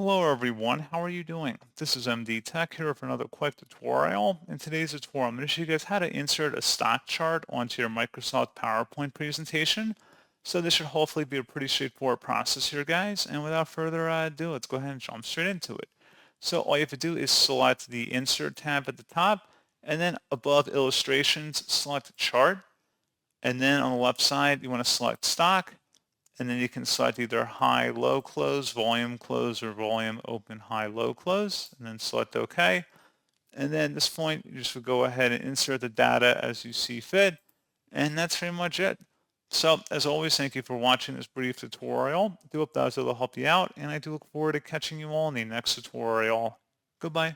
Hello everyone, how are you doing? This is MD Tech here for another quick tutorial. In today's tutorial, I'm going to show you guys how to insert a stock chart onto your Microsoft PowerPoint presentation. So this should hopefully be a pretty straightforward process here, guys. And without further ado, let's go ahead and jump straight into it. So all you have to do is select the Insert tab at the top, and then above Illustrations, select Chart. And then on the left side, you want to select Stock. And then you can select either high, low close, or volume open, high, low close, and then select OK. And then at this point, you just would go ahead and insert the data as you see fit. And that's pretty much it. So as always, thank you for watching this brief tutorial. I do hope that was able to help you out, and I do look forward to catching you all in the next tutorial. Goodbye.